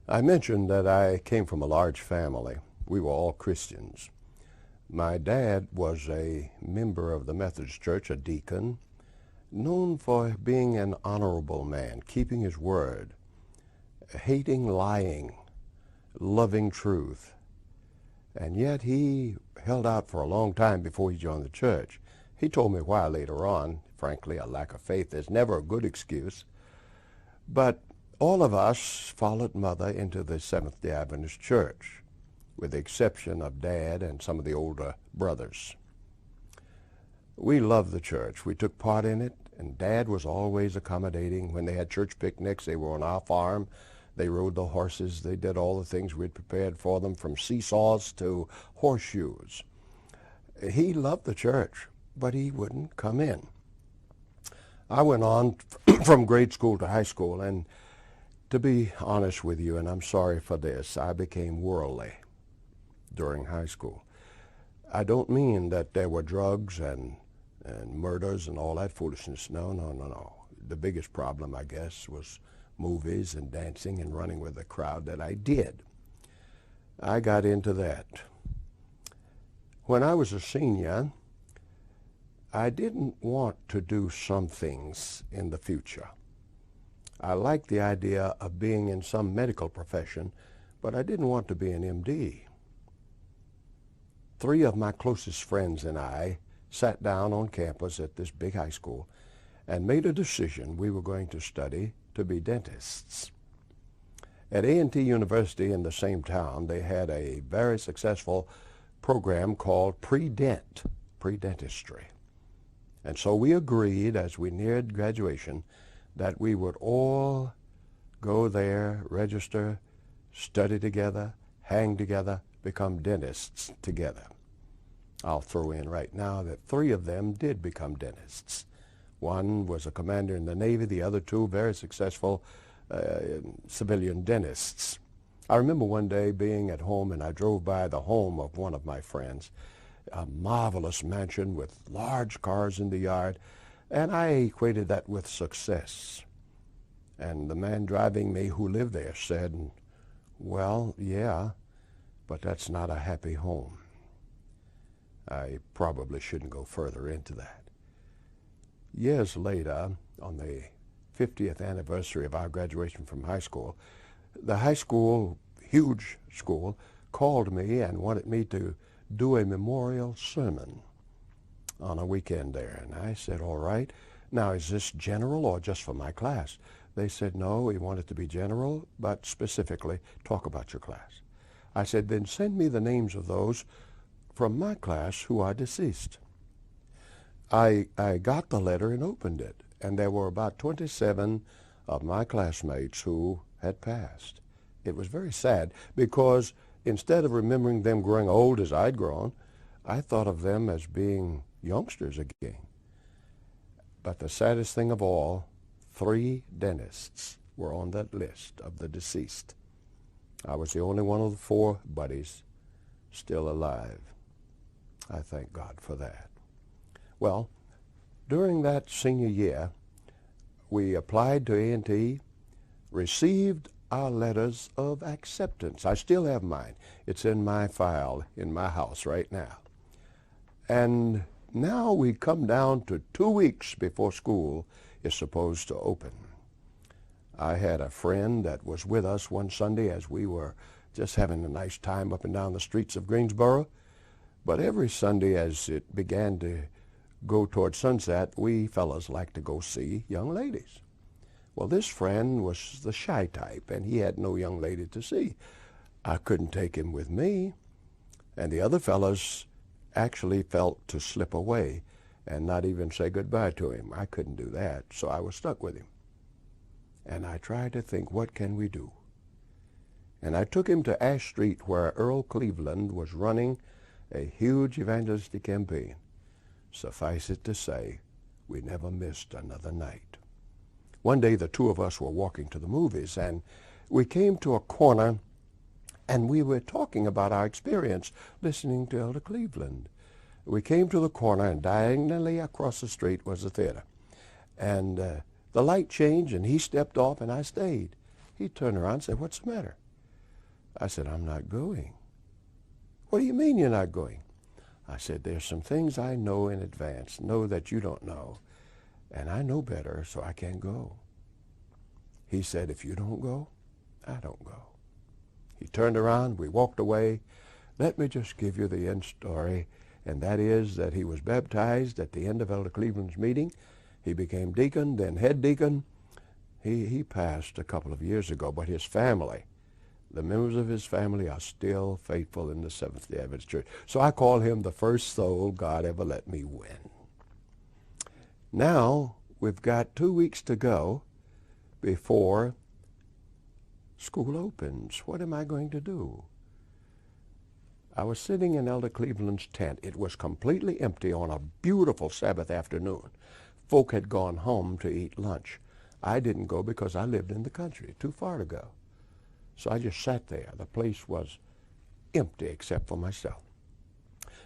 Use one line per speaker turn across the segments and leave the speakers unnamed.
I mentioned that I came from a large family. We were all Christians. My dad was a member of the Methodist Church, a deacon, known for being an honorable man, keeping his word, hating lying, loving truth. And yet he held out for a long time before he joined the church. He told me why later on. Frankly, a lack of faith is never a good excuse. But all of us followed Mother into the Seventh-day Adventist Church, with the exception of Dad and some of the older brothers. We loved the church. We took part in it, and Dad was always accommodating. When they had church picnics, they were on our farm. They rode the horses. They did all the things we'd prepared for them, from seesaws to horseshoes. He loved the church, but he wouldn't come in. I went on from grade school to high school, and to be honest with you, and I'm sorry for this, I became worldly during high school. I don't mean that there were drugs and murders and all that foolishness. No. The biggest problem, I guess, was movies and dancing and running with the crowd that I did. I got into that. When I was a senior, I didn't want to do some things in the future. I liked the idea of being in some medical profession, but I didn't want to be an MD. 3 of my closest friends and I sat down on campus at this big high school and made a decision we were going to study to be dentists. At A&T University in the same town, they had a very successful program called pre-dentistry. And so we agreed as we neared graduation that we would all go there, register, study together, hang together, become dentists together. I'll throw in right now that 3 of them did become dentists. One was a commander in the Navy, the other 2 very successful civilian dentists. I remember one day being at home, and I drove by the home of one of my friends, a marvelous mansion with large cars in the yard, and I equated that with success. And the man driving me who lived there said, "Well, yeah, but that's not a happy home." I probably shouldn't go further into that. Years later, on the 50th anniversary of our graduation from high school, the high school, huge school, called me and wanted me to do a memorial sermon on a weekend there. And I said, all right. Now, is this general or just for my class? They said, no, we want it to be general, but specifically talk about your class. I said, then send me the names of those from my class who are deceased. I got the letter and opened it, and there were about 27 of my classmates who had passed. It was very sad because instead of remembering them growing old as I'd grown, I thought of them as being youngsters again. But the saddest thing of all, 3 dentists were on that list of the deceased. I was the only one of the 4 buddies still alive. I thank God for that. Well, during that senior year, we applied to A&T, received our letters of acceptance. I still have mine. It's in my file in my house right now. And now we come down to 2 weeks before school is supposed to open. I had a friend that was with us one Sunday as we were just having a nice time up and down the streets of Greensboro. But every Sunday as it began to go toward sunset, we fellas like to go see young ladies. Well, this friend was the shy type, and he had no young lady to see. I couldn't take him with me, and the other fellas actually felt to slip away and not even say goodbye to him. I couldn't do that, so I was stuck with him. And I tried to think, what can we do? And I took him to Ash Street, where Earl Cleveland was running a huge evangelistic campaign. Suffice it to say, we never missed another night. One day the 2 of us were walking to the movies, and we came to a corner, and we were talking about our experience listening to Elder Cleveland. We came to the corner, and diagonally across the street was the theater. And the light changed, and he stepped off, and I stayed. He turned around and said, "What's the matter?" I said, I'm not going. What do you mean you're not going? I said, there's some things I know in advance, know that you don't know, and I know better, so I can't go. He said, if you don't go, I don't go. He turned around, we walked away. Let me just give you the end story, and that is that he was baptized at the end of Elder Cleveland's meeting. He became deacon, then head deacon. He passed a couple of years ago, but his family, the members of his family are still faithful in the Seventh-day Adventist Church. So I call him the first soul God ever let me win. Now, we've got 2 weeks to go before school opens. What am I going to do? I was sitting in Elder Cleveland's tent. It was completely empty on a beautiful Sabbath afternoon. Folk had gone home to eat lunch. I didn't go because I lived in the country, too far to go. So I just sat there. The place was empty except for myself.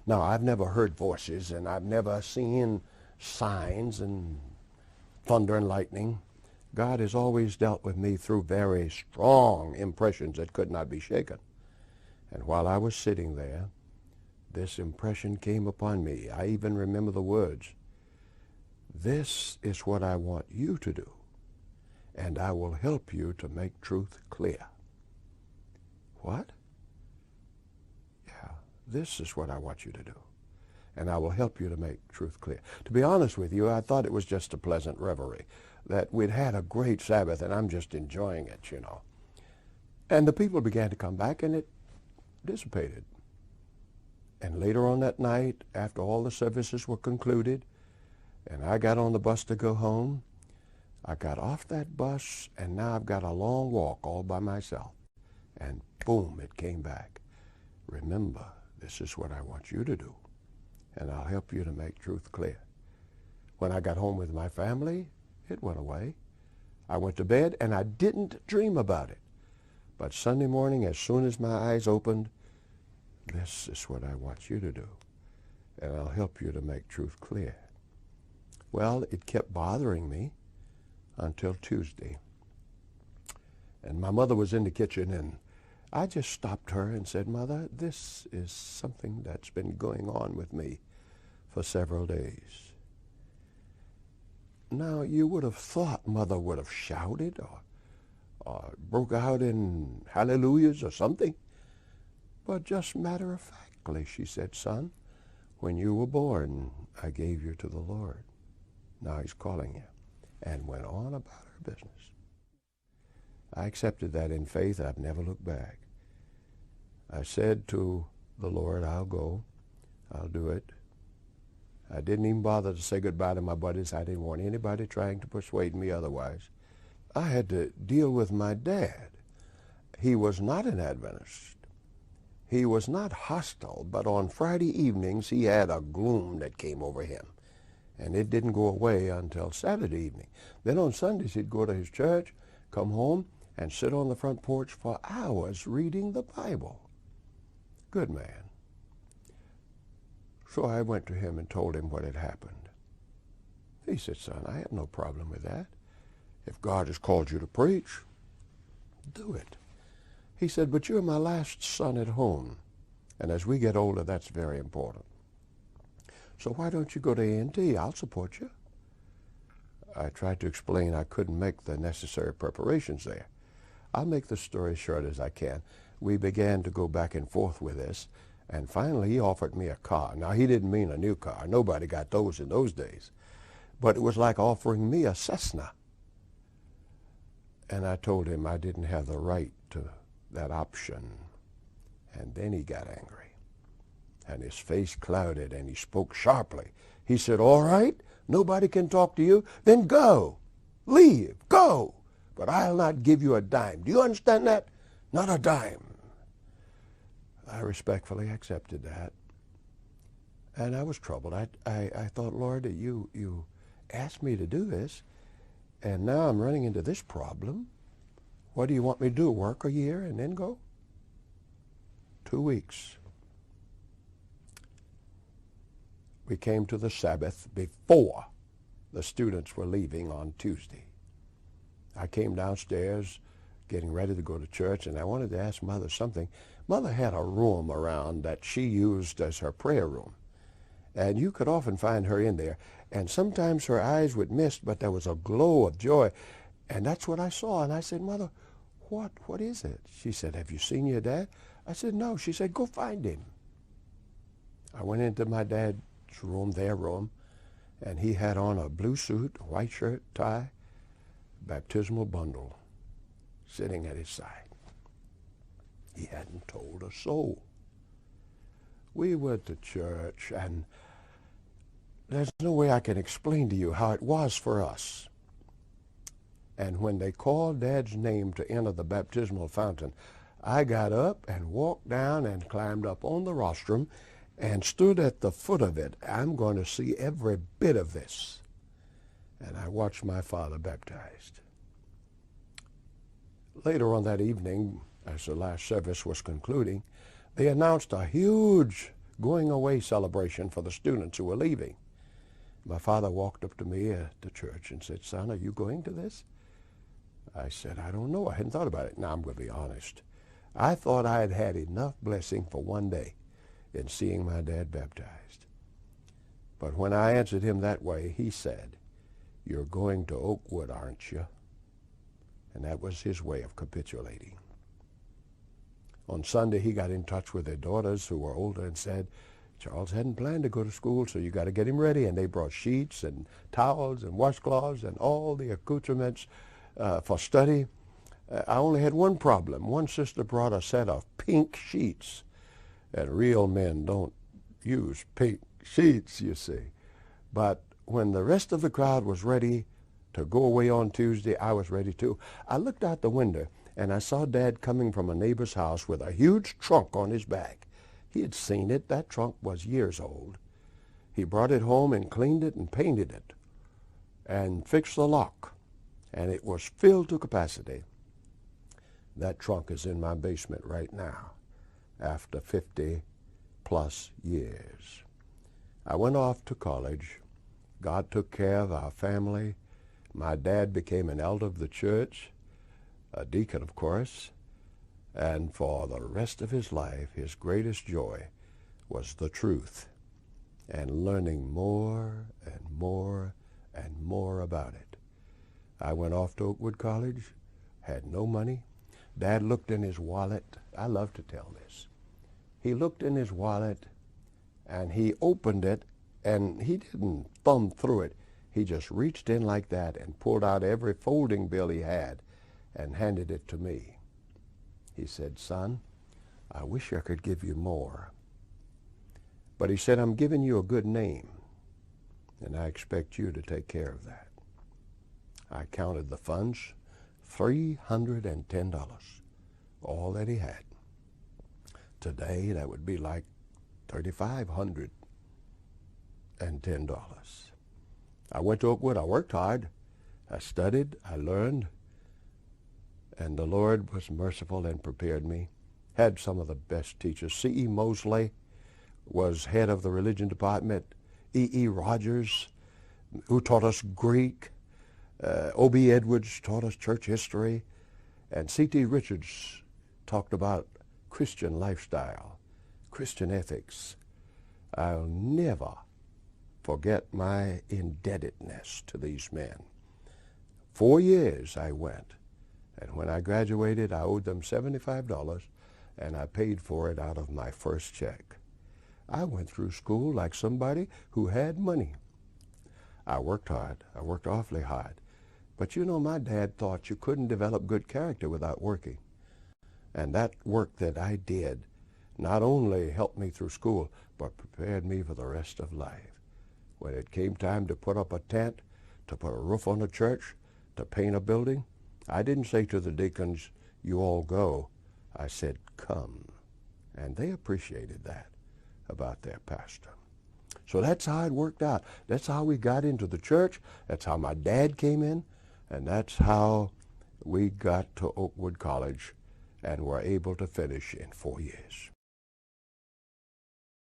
Now, I've never heard voices, and I've never seen signs and thunder and lightning. God has always dealt with me through very strong impressions that could not be shaken. And while I was sitting there, this impression came upon me. I even remember the words, "This is what I want you to do, and I will help you to make truth clear." What? Yeah, this is what I want you to do, and I will help you to make truth clear. To be honest with you, I thought it was just a pleasant reverie, that we'd had a great Sabbath, and I'm just enjoying it, you know. And the people began to come back, and it dissipated. And later on that night, after all the services were concluded, and I got on the bus to go home, I got off that bus, and now I've got a long walk all by myself. And boom, it came back. Remember, this is what I want you to do, and I'll help you to make truth clear. When I got home with my family, it went away. I went to bed, and I didn't dream about it. But Sunday morning, as soon as my eyes opened, this is what I want you to do, and I'll help you to make truth clear. Well, it kept bothering me until Tuesday. And my mother was in the kitchen, and I just stopped her and said, "Mother, this is something that's been going on with me for several days." Now, you would have thought Mother would have shouted or broke out in hallelujahs or something. But just matter-of-factly, she said, "Son, when you were born, I gave you to the Lord. Now he's calling you," and went on about her business. I accepted that in faith. I've never looked back. I said to the Lord, I'll go. I'll do it. I didn't even bother to say goodbye to my buddies. I didn't want anybody trying to persuade me otherwise. I had to deal with my dad. He was not an Adventist. He was not hostile, but on Friday evenings he had a gloom that came over him. And it didn't go away until Saturday evening. Then on Sundays he'd go to his church, come home, and sit on the front porch for hours reading the Bible. Good man. So I went to him and told him what had happened. He said, "Son, I have no problem with that. If God has called you to preach, do it." He said, "But you're my last son at home, and as we get older, that's very important. So why don't you go to A&T? I'll support you." I tried to explain I couldn't make the necessary preparations there. I'll make the story short as I can. We began to go back and forth with this, and finally he offered me a car. Now, he didn't mean a new car. Nobody got those in those days. But it was like offering me a Cessna. And I told him I didn't have the right to that option. And then he got angry, and his face clouded, and he spoke sharply. He said, "All right, nobody can talk to you, then go, leave, go, but I'll not give you a dime. Do you understand that? Not a dime." I respectfully accepted that, and I was troubled. I thought, Lord, you asked me to do this, and now I'm running into this problem. What do you want me to do, work a year and then go? 2 weeks. We came to the Sabbath before the students were leaving on Tuesday. I came downstairs, getting ready to go to church, and I wanted to ask Mother something. Mother had a room around that she used as her prayer room, and you could often find her in there, and sometimes her eyes would mist, but there was a glow of joy, and that's what I saw. And I said, Mother, what is it? She said, have you seen your dad? I said, no. She said, go find him. I went into my dad's room, their room, and he had on a blue suit, a white shirt, tie, baptismal bundle sitting at his side. He hadn't told a soul. We went to church, and there's no way I can explain to you how it was for us. And when they called Dad's name to enter the baptismal fountain, I got up and walked down and climbed up on the rostrum and stood at the foot of it. I'm going to see every bit of this. And I watched my father baptized. Later on that evening, as the last service was concluding, they announced a huge going-away celebration for the students who were leaving. My father walked up to me at the church and said, son, are you going to this? I said, I don't know. I hadn't thought about it. Now, I'm going to be honest. I thought I had had enough blessing for one day in seeing my dad baptized. But when I answered him that way, he said, you're going to Oakwood, aren't you? And that was his way of capitulating. On Sunday, he got in touch with their daughters who were older and said, Charles hadn't planned to go to school, so you got to get him ready. And they brought sheets and towels and washcloths and all the accoutrements for study. I only had one problem. One sister brought a set of pink sheets, and real men don't use pink sheets, you see. But when the rest of the crowd was ready to go away on Tuesday, I was ready too. I looked out the window, and I saw Dad coming from a neighbor's house with a huge trunk on his back. He had seen it. That trunk was years old. He brought it home and cleaned it and painted it and fixed the lock, and it was filled to capacity. That trunk is in my basement right now after 50-plus years. I went off to college. God took care of our family. My dad became an elder of the church, a deacon, of course, and for the rest of his life, his greatest joy was the truth and learning more and more and more about it. I went off to Oakwood College, had no money. Dad looked in his wallet. I love to tell this. He looked in his wallet, and he opened it, and he didn't thumb through it. He just reached in like that and pulled out every folding bill he had and handed it to me. He said, son, I wish I could give you more. But he said, I'm giving you a good name, and I expect you to take care of that. I counted the funds, $310, all that he had. Today, that would be like $3,510. I went to Oakwood. I worked hard. I studied. I learned. And the Lord was merciful and prepared me. Had some of the best teachers. C.E. Mosley was head of the religion department. E.E. Rogers, who taught us Greek. O.B. Edwards taught us church history. And C.T. Richards talked about Christian lifestyle, Christian ethics. I'll never forget my indebtedness to these men. 4 years I went. And when I graduated, I owed them $75, and I paid for it out of my first check. I went through school like somebody who had money. I worked hard. I worked awfully hard. But you know, my dad thought you couldn't develop good character without working. And that work that I did not only helped me through school, but prepared me for the rest of life. When it came time to put up a tent, to put a roof on a church, to paint a building, I didn't say to the deacons, you all go. I said, come. And they appreciated that about their pastor. So that's how it worked out. That's how we got into the church. That's how my dad came in. And that's how we got to Oakwood College and were able to finish in 4 years.